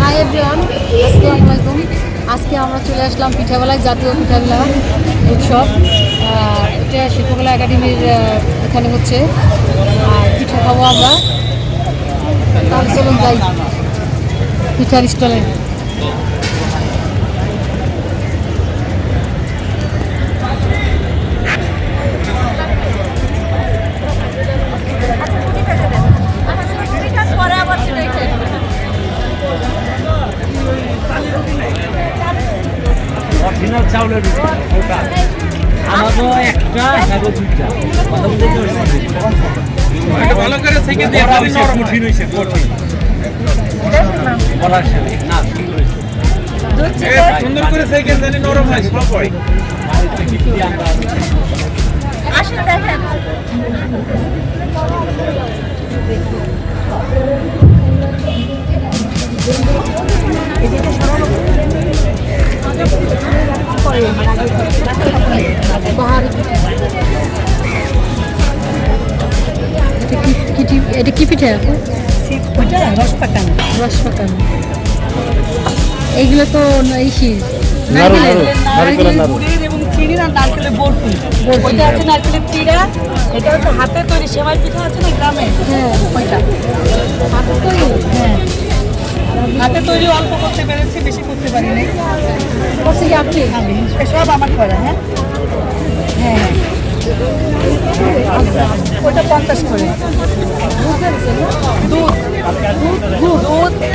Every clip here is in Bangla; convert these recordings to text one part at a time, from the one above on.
হাই এভরিওয়ান, আসসালামু আলাইকুম। আজকে আমরা চলে আসলাম পিঠাবেলায়, জাতীয় পিঠাবেলা উৎসব। এটা শিল্পকলা একাডেমির এখানে হচ্ছে, আর পিঠা খাবো আমরা। তাহলে চলুন যাই পিঠার স্টলে। অরিজিনাল চাউলের ওটা আমারও একটা এবং দুইটা এটা ভালো করে থেকে দিয়ে খালি নরম কঠিন হইছে কঠিন বলার সাথে না ঠিক হইছে সুন্দর করে থেকে জানি নরম হয় সব হয় আসলে দেখেন এটা কি পিঠা? রস পাকানো। এইগুলো তো নারকেলের এবং চিনি না নারকেলের বরফি। ওইটা আছে নারকেলের চিড়া, এটা হচ্ছে হাতে তৈরি সেমাই পিঠা আছে না গ্রামে, ওইটা হাতে তৈরি। হ্যাঁ, হাতে তৈরি অল্প করতে পেরেছি, বেশি করতে পারি নাই। করছে কি আপনি? সব আমার করা। হ্যাঁ হ্যাঁ, ওটা 50 করে। দুধ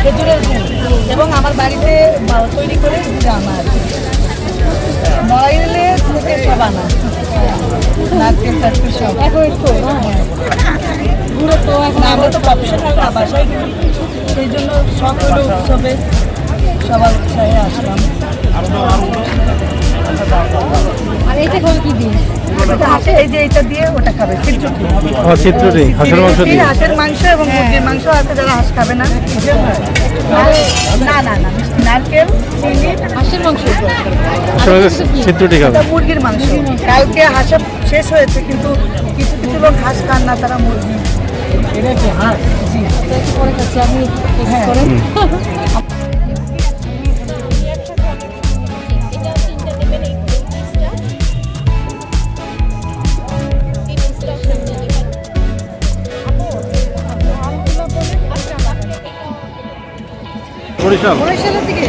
খেজুরের দুধ এবং আমার বাড়িতে তৈরি করে দুধ আমার নড়াইলে থেকে সব আনা, নারকেল টারকেল সব পুরো তো এখন আমরা তো প্রফেশনাল না বাসায়, সেই জন্য সব হলো উৎসবে সবার উৎসাহে আসলাম। আর এটা খাবে কি দিন? হাঁসে এই যে এটা দিয়ে ওটা খাবে চিত্রটি হাঁসের মাংস দিয়ে হাঁসের মাংস এবং মুরগির মাংস আছে, যারা হাঁস খাবে না। না না না, নারকেল চিনি হাঁসের মাংস, চিত্রটি খাবে মুরগির মাংস। কালকে হাঁস শেষ হয়েছে, কিন্তু কিছু কিছু লোক হাঁস খান না, তারা মুরগি। এটা কি হাঁস? জি, পরে খাচ্ছি আমি। করে বরিশালের দিকে।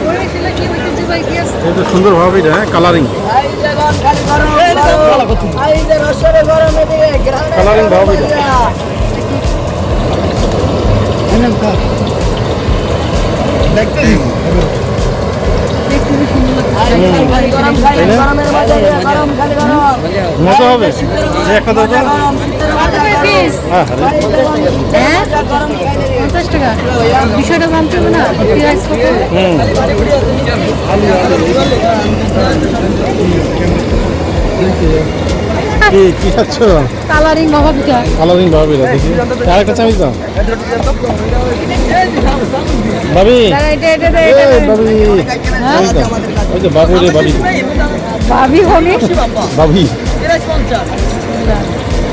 বরিশালে কি হইতেছে ভাই? কি আছে? এটা সুন্দর ভাবে এটা কালারিং কালারিং ভাবে দেখতে খুবই সুন্দর লাগছে। মজা হবে একটা দাও হ্যাঁ 50 টাকা। বিষয়টা জানতে হবে না? প্রাইস কত? কি খাচ্ছ? কালারিং বাবা পিঠা। কালারিং ভাবে দেখি আরেকটা চামিচ দাও ভাবি। ভাবি ওই যে বাবু রে ভাবি ভাবি হনি ভাবি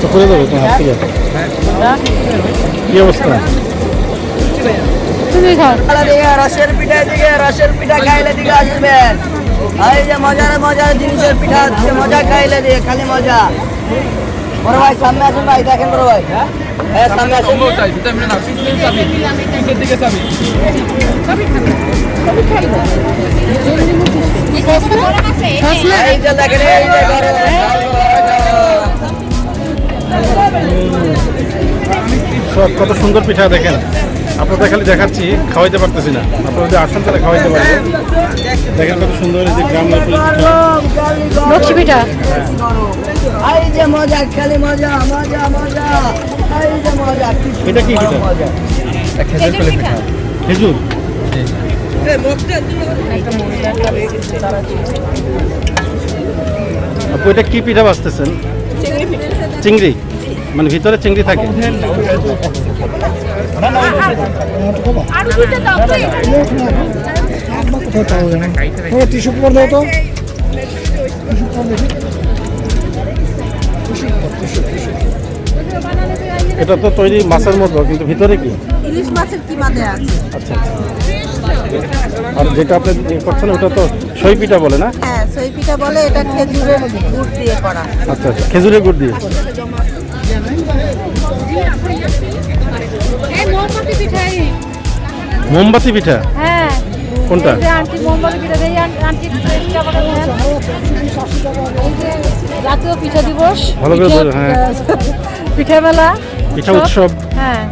তো করে দেবো তোমার হাত থেকে। কি অবস্থা? তুমি খাও। রসের পিঠা দিকে, রসের পিঠা খাইলে দিকে আসবেন। এই যে মজার মজার জিনিসের পিঠা হচ্ছে, মজা খাইলে দিয়ে খালি মজা। বড় ভাই সামনে আসুন ভাই, দেখেন বড় ভাই। হ্যাঁ সামনে আসুন। এই যে দেখেন, এই যে সব কত সুন্দর পিঠা দেখেন। আপনাদের খালি দেখাচ্ছি, খাওয়াইতে পারতেছি না। আপনারা যদি আসেন তাহলে খাওয়াইতে পারবেন। দেখেন কত সুন্দর এই যে গ্রামের লক্ষ্মী পিঠা। এই যে মজা, খালি মজা মজা মজা। এই যে মজা। এটা কি পিঠা? খেজুর। আপু এটা কি পিঠা বাঁচতেছেন? চিংড়ি, মানে ভিতরে চিংড়ি থাকে। টিস্যু এটা তো তৈরি মাছের মতো, কিন্তু ভিতরে কি? ইলিশ মাছের কিমা দেয়া আছে। আচ্ছা আচ্ছা। আর যেটা আপনি ইয়ে করছেন ওটা তো সই পিঠা বলে না? হ্যাঁ, সই পিঠা বলে, এটা খেজুরের গুড় দিয়ে করা। আচ্ছা আচ্ছা, খেজুরের গুড় দিয়ে। এই মোমবাতি পিঠাই। মোমবাতি পিঠা হ্যাঁ, কোনটা? এই যে আন্টি মোমবাতি পিঠা দেই, আন্টি পিঠা বানাবেন। এই যে জাতীয় পিঠা দিবস, ভালো করে বলো, হ্যাঁ। পিঠা মেলা, পিঠা উৎসব। হ্যাঁ,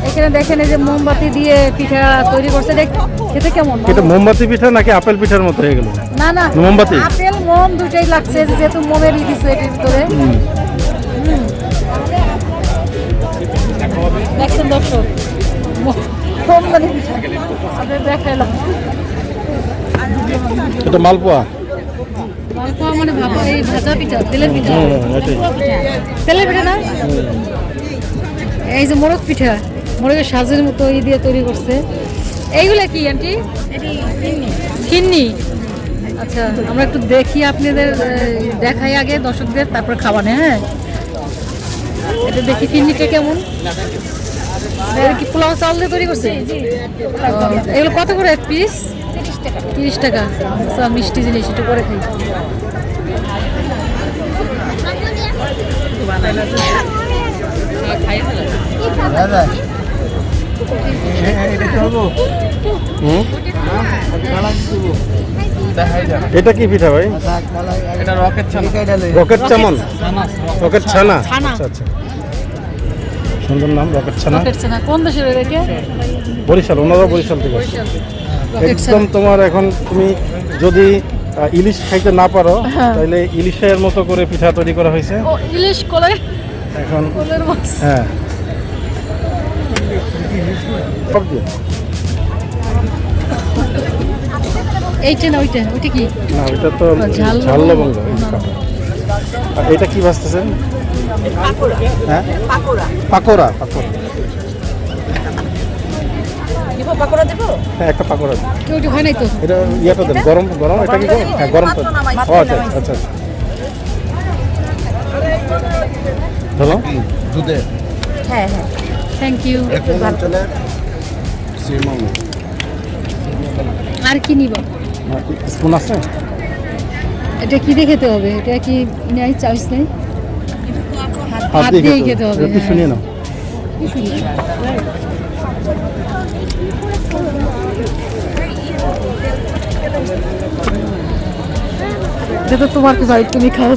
এখানে দেখেন এই যে মোমবাতি দিয়ে পিঠা তৈরি করছে, দেখ খেতে কেমন। এটা মোমবাতি পিঠা নাকি আপেল পিঠার মতো হয়ে গেল? না না, মোমবাতি। আপেল মোম দুটাই লাগছে, যেহেতু মোমের ই দিছে এটার ভিতরে। দেখছেন দর্শক, মোমবাতি পিঠা আপনাদের দেখাইলাম। এটা মালপোয়া। মালপোয়া মানে এই ভাজা পিঠা, তেলের পিঠা। এটাই। তেলের পিঠা না, এই যে মোরগ পিঠা, মোরগের সাজের মতো ই দিয়ে তৈরি করছে। এইগুলা কি আন্টি? খিন্নি। আচ্ছা, আমরা একটু দেখি, আপনাদের দেখাই আগে দর্শকদের, তারপর খাওয়ানে। হ্যাঁ, এটা দেখি খিন্নিটা কেমন। এটা কি পোলাও চাল দিয়ে তৈরি করছে? এগুলো কত করে এক পিস? 30 টাকা। আচ্ছা, মিষ্টি জিনিস একটু করে খাই। এটা কি পিঠা ভাই? এটা রকেট ছানা। রকেট চামন, রকেট ছানা। ছানা। আচ্ছা আচ্ছা, সুন্দর নাম, রকেট ছানা। রকেট ছানা কোন দেশের রেখে? বরিশাল, ওনারা বরিশাল থেকে। রকেট ছানা। একদম তোমার এখন তুমি যদি ইলিশ খাইতে না পারো, তাহলে ইলিশের মতো করে পিঠা তৈরি করা হয়েছে ও ইলিশ কোলে, এখন। কোলের মাছ। হ্যাঁ, সব দিয়ে। এইটা না ওইটা, ওইটা কি? না, এটা তো ঝাল ঝাল লবঙ্গ। লবঙ্গ। আর এটা কি ভাজতেছেন? হ্যাঁ, পাকোড়া। পাকোড়া। পাকোড়া, দিব পাকোড়া দিব? হ্যাঁ, একটা পাকোড়া দিন। কেউ ওইটা হয় নাই তো। এটা ইয়েটা দেন, গরম গরম। এটা কি গরম? হ্যাঁ, গরম তো। ও আচ্ছা আচ্ছা আচ্ছা। ধরো দুধে হ্যাঁ হ্যাঁ। Thank you. এখন অঞ্চলে সিমাম আর কি নিব? স্পুন আছে? এটা কি দিয়ে খেতে হবে? এটা কি নাই, চাইস নেই? হাত হাত দিয়ে দিয়েই খেতে খেতে হবে, হবে। একটু হ্যাঁ। শুনিয়ে নাও। এটা তো তোমার কি ভাই, তুমি খাও।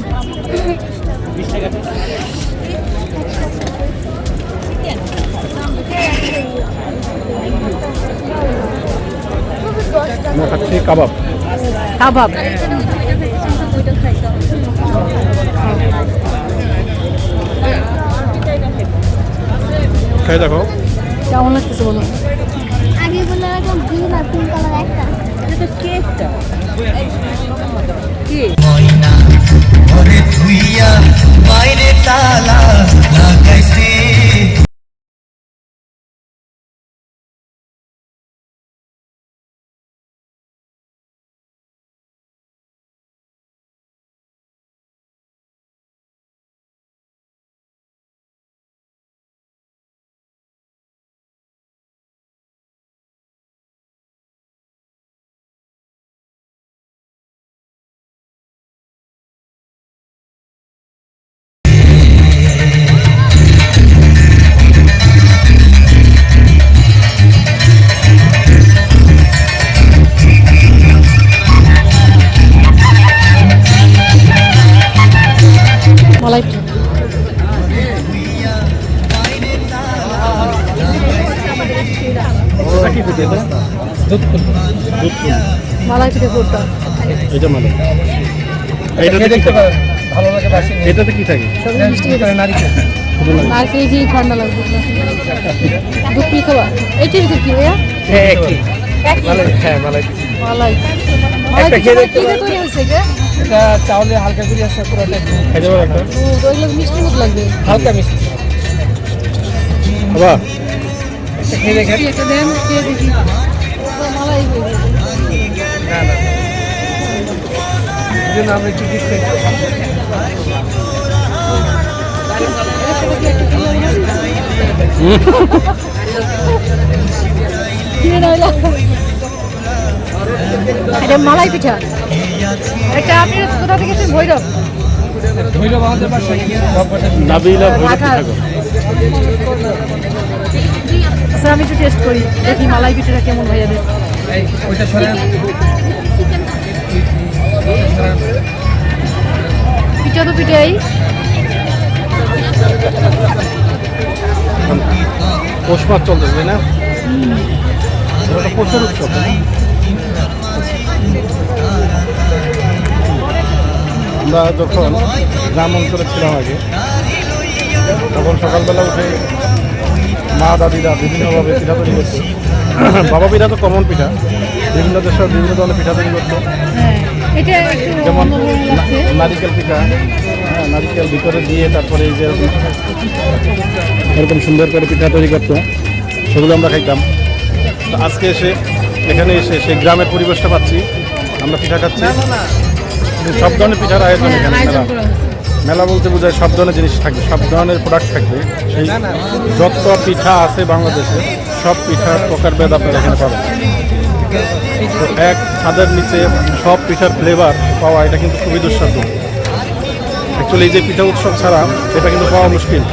আমরা খাচ্ছি কাবাব। কাবাব। খাই দেখো। কেমন লাগতেছে বলো? আগে বলে এরকম গ্রিন আর পিঙ্ক কালার একটা। এটা তো কেকটা। কি? ময়না ঘরে ধুইয়া বাইরে তালা লাগাইছে। মালাই পিঠা। এটা কি পিঠে? এটা দুধ পুলি। দুধ পুলি, মালাই পিঠা করতাম। এটা মানে এইটাতে কি থাকে? ভালো লাগে বাসি এটাতে কি থাকে? মিষ্টি খেতে নারিকেল শুধু না। আর কেজি ঠান্ডা লাগবে। দুধ কি খাবা? এইটির ভিতর কি ভাইয়া? হ্যাঁ একই মালাই। হ্যাঁ মালাই। মালাই। একটা খেয়ে দেখতে কি দিয়ে তৈরি হয়েছে এটা? এটা চাউলে হালকা করে আসে পুরোটা খাই যাবো একটা? ও, ওইগুলো মিষ্টি মতো লাগবে। হালকা মিষ্টি। বাবা, একটা খেয়ে দেখেন। কি একটা দেন, খেয়ে দেখি। পুরো মালাই হয়ে গেছে। না না এই জন্য আমরা একটু ডিফারেন্ট। এর সাথে কি একটা কি লাগবে? কি রইলো? এটা মালাই পিঠা। এটা আপনি কোথা থেকে এসেছেন? ভৈরব। ধৈর্য আমাদের বাসায় নাবিলা ভৈরব ঢাকা। পিঠা গো। আচ্ছা আমি একটু টেস্ট করি, দেখি মালাই পিঠাটা কেমন ভাইয়াদের। এই ওইটা সরে পিঠা তো পিঠাই। পৌষ মাস চলতেছে তাই না? এটা পৌষের উৎসব তাই না? আমরা যখন গ্রাম অঞ্চলে ছিলাম আগে, তখন সকালবেলা উঠে মা দাদিরা বিভিন্নভাবে পিঠা তৈরি করতো। বাবা পিঠা তো কমন পিঠা, বিভিন্ন দেশের বিভিন্ন ধরনের পিঠা তৈরি করতো। হ্যাঁ, এটা একটু যেমন অন্যরকম লাগছে। নারিকেল পিঠা, হ্যাঁ নারিকেল ভিতরে দিয়ে তারপরে এই যে এরকম সুন্দর করে পিঠা তৈরি করতো, সেগুলো আমরা খাইতাম। তো আজকে এখানে এসে সেই গ্রামের পরিবেশটা পাচ্ছি, আমরা পিঠা খাচ্ছি। সব ধরনের পিঠার আয়োজন হ্যাঁ, এখানে আয়োজন মেলা। করা হয়েছে। মেলা বলতে বোঝায় সব ধরনের জিনিস থাকবে, সব ধরনের প্রোডাক্ট থাকবে। সেই যত পিঠা আছে বাংলাদেশে সব পিঠার প্রকারভেদ আপনারা এখানে পাবেন। তো এক ছাদের নিচে সব পিঠার ফ্লেভার পাওয়া এটা কিন্তু খুবই দুঃসাধ্য। অ্যাকচুয়ালি এই যে পিঠা উৎসব ছাড়া এটা কিন্তু পাওয়া মুশকিল।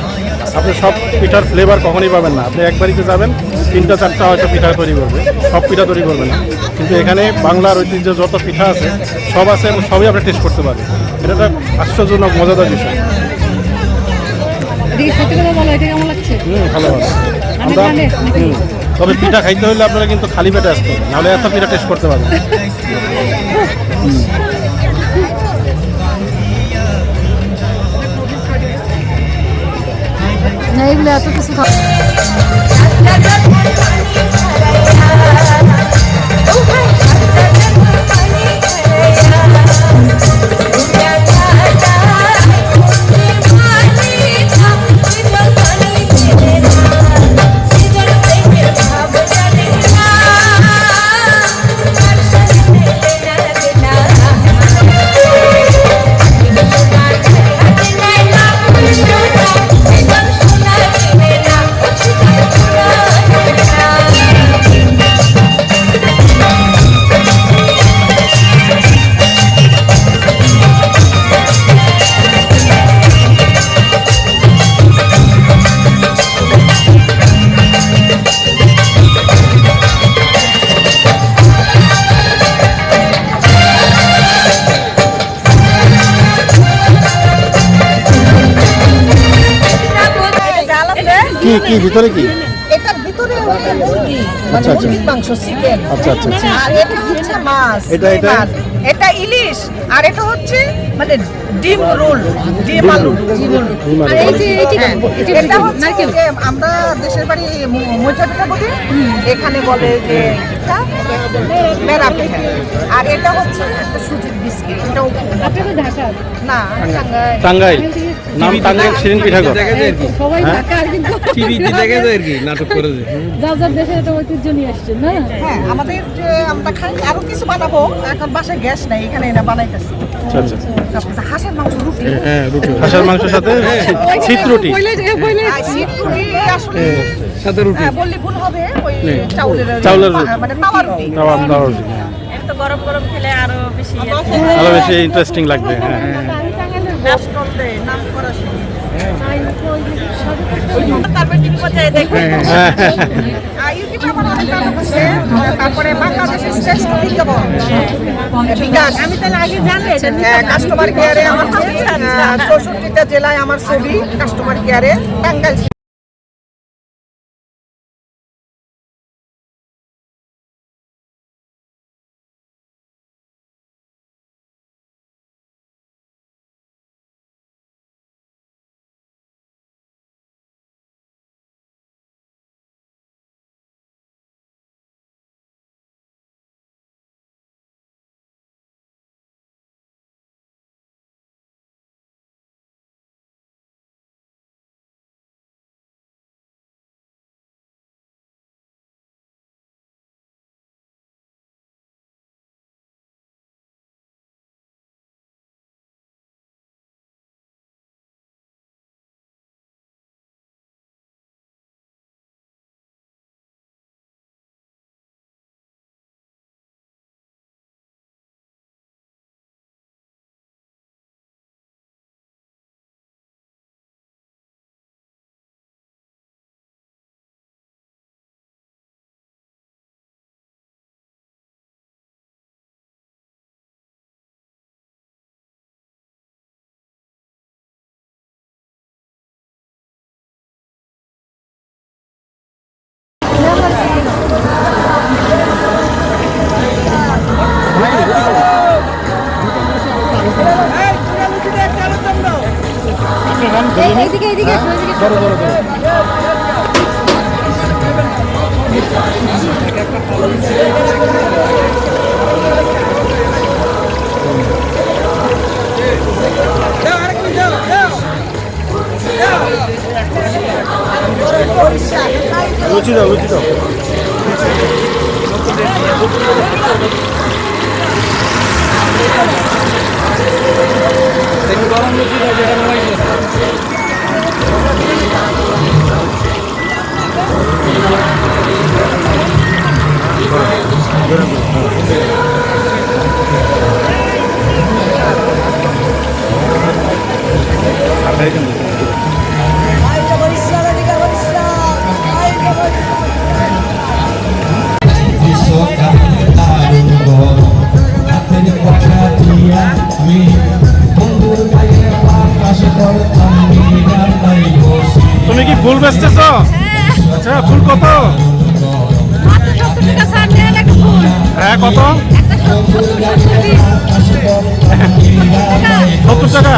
আপনি সব পিঠার ফ্লেভার কখনই পাবেন না। আপনি এক বাড়িতে যাবেন, 3টা 4টা হয়তো পিঠা তৈরি করবে, সব পিঠা তৈরি করবে না। কিন্তু এখানে বাংলার ঐতিহ্য যত পিঠা আছে সব আছে এবং সবই আপনি টেস্ট করতে পারবেন। এটা একটা আশ্চর্যজনক মজাদার বিষয়। এদিকে সত্যি কথা বলো, এটা কেমন লাগছে? ভালো ভালো অনেক আমরা মানে নাকি? তবে পিঠা খাইতে হলে আপনারা কিন্তু খালি পেটে আসতে হবে, নাহলে এত পিঠা টেস্ট করতে পারবেন। না এগুলো এত কিছু কি কি ভিতরে কি? এটার ভিতরে হচ্ছে মুরগি, মানে আচ্ছা, আচ্ছা। মুরগির মাংস, চিকেন। আচ্ছা আচ্ছা আচ্ছা। আর এটা হচ্ছে মাছ, এটা? মাছ। এটা ইলিশ, আর এটা হচ্ছে মানে ডিম রোল, ডিম আলু রোল। ডিম আলু। আর এই যে এইটা হ্যাঁ, কি? এটা হচ্ছে যে আমরা দেশের বাড়ি মইচা পিঠা বলি, এখানে বলে যে পিঠা, মেরা পিঠা। আর এটা হচ্ছে একটা সুজির বিস্কিট। এটাও আপনি তো ঢাকা। না টাঙ্গাইল। টাঙ্গাইল, নাম টাঙ্গাইল শিরিন পিঠা গো। দেখা যায় আর কি সবাই হ্যাঁ? ঢাকা আর কিন্তু টিভিতে দেখা যায় আর কি নাটক করে যে যার যার দেশের একটা ঐতিহ্য নিয়ে আসছেন না? হ্যাঁ, আমাদের যে আমরা খাই, আরো কিছু বানাবো। এখন বাসায় গ্যাস নাই, এখানে এনে বানাইতেছি। আচ্ছা আচ্ছা। তারপরে হাঁসের মাংস, রুটি। হ্যাঁ রুটি, হাঁসের মাংসের সাথে শীত রুটি। আর শীত রুটি আসলে সাথে রুটি বললে ভুল হবে, ওই হ্যাঁ। চাউলের চাউলের রুটি। মানে তাওয়া রুটি। তাওয়া রুটি, হ্যাঁ। তো গরম গরম খেলে আরো বেশি আরো বেশি ইন্টারেস্টিং লাগবে। হ্যাঁ নাস্টল দেয়, নাম করা শুনি। তারপরে টিভি পর্যায়ে দেখবে। ইউটিউবে আমার অনেক নাটক আছে। তারপরে বাংলাদেশের শ্রেষ্ঠ বিজ্ঞাপন বিকাশ। আমি তাহলে আগে জানলে কাস্টমার কেয়ারে আমার ছবি, 64টা জেলায় আমার ছবি কাস্টমার কেয়ারে, টাঙ্গাইল। আপনি খান ধরে নিন। এইদিকে এইদিকে এসো, এইদিকে এসো। ধরো ধরো ধরো লুচি দাও লুচি দাও গরম লুচি দাও, যেটা মনে হয়। তুমি কি ফুল বেচতেছ? আচ্ছা ফুল কত? হ্যাঁ কত? 70 টাকা।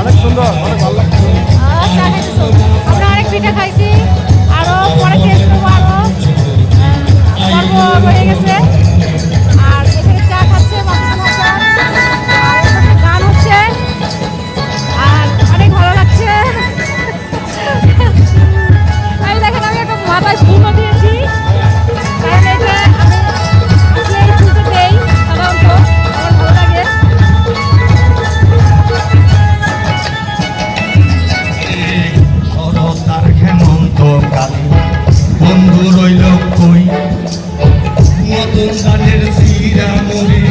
অনেক সুন্দর, অনেক ভালো লাগছে। আমরা অনেক পিঠা খাইছি, আরো পরে টেস্ট করবো, আরো পর্ব হয়ে গেছে। আর এখানে চা খাচ্ছে, মাথা আর এখানে গান হচ্ছে, আর অনেক ভালো লাগছে। এই দেখেন আমি একটা মাথায় ফুলও দিয়েছি, কারণ এটা আমি আসলে এই ফুলটা দেই সাধারণত, আমার ভালো লাগে। শরতার হেমন্ত কালে বন্ধু রইল কই, নতুন গানের সিরা মরে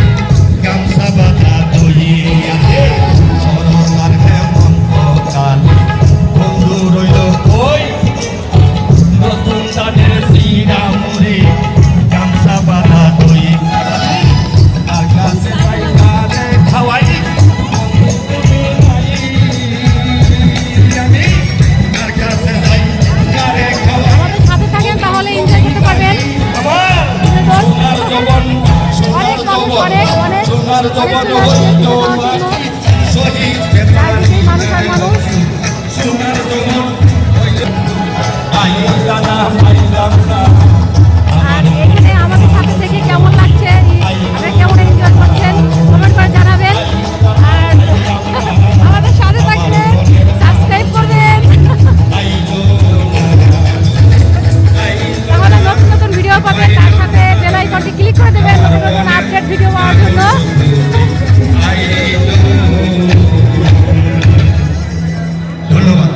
গামছা বাঁধা দইয়া। শরতার হেমন্ত কালে বন্ধু রইল কই, নতুন গানের সিরা মরে গামছা বাঁধা দই। আকাশে পাইকারে খাওয়াই আমি, আর কাছে যাই কারে খাওয়াই আমাদের সাথে থাকেন, তাহলে এনজয় করতে পারবেন। সোনার জবন অনেক মানুষ, অনেক অনেক সোনার অনেক জবন চলে আসছে হইল পিঠা খাওয়ার জন্য। শহীদ চারিদিকেই মানুষ আর মানুষ। সোনার জবন আইলাম না পাইলাম না। আর এখানে আমাদের সাথে থেকে কেমন লাগছে, আপনারা কেমন এনজয় করছেন, কমেন্ট করে জানাবেন। আর আমাদের সাথে থাকলে সাবস্ক্রাইব করবেন, তাহলে নতুন নতুন ভিডিও পাবেন। তার সাথে বেল আইকনটি ক্লিক করে দেবেন নতুন নতুন আপডেট ভিডিও পাওয়ার জন্য। ধন্যবাদ।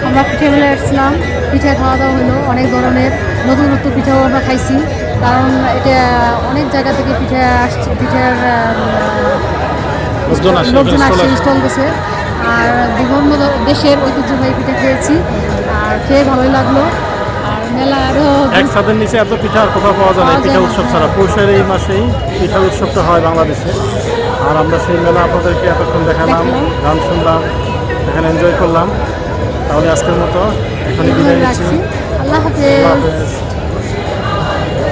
আমরা পিঠে মেলে এসেছিলাম, পিঠে খাওয়া দাওয়া হলো, অনেক ধরনের নতুন নতুন পিঠাও আমরা খাইছি, কারণ এটা অনেক জায়গা থেকে পিঠে আসছে, পিঠার লোকজন আসে, লোকজন স্টল আসছে, আসে। স্টল দিছে। আর বিভিন্ন দেশের ঐতিহ্যবাহী পিঠা খেয়েছি, আর খেয়ে ভালোই লাগলো। আর মেলা আরও এক ছাদের নিচে এত পিঠা আর কোথাও পাওয়া যায় না, এই পিঠা উৎসব ছাড়া। পৌষের এই মাসেই পিঠা উৎসবটা হয় বাংলাদেশে। আর আমরা সেই মেলা আপনাদেরকে এতক্ষণ দেখালাম, গান শুনলাম, এখানে এনজয় করলাম। তাহলে আজকের মতো এখানে বিদায় নিচ্ছি। রাখছি। আল্লাহ আল্লাহ হাফেজ। হাফেজ।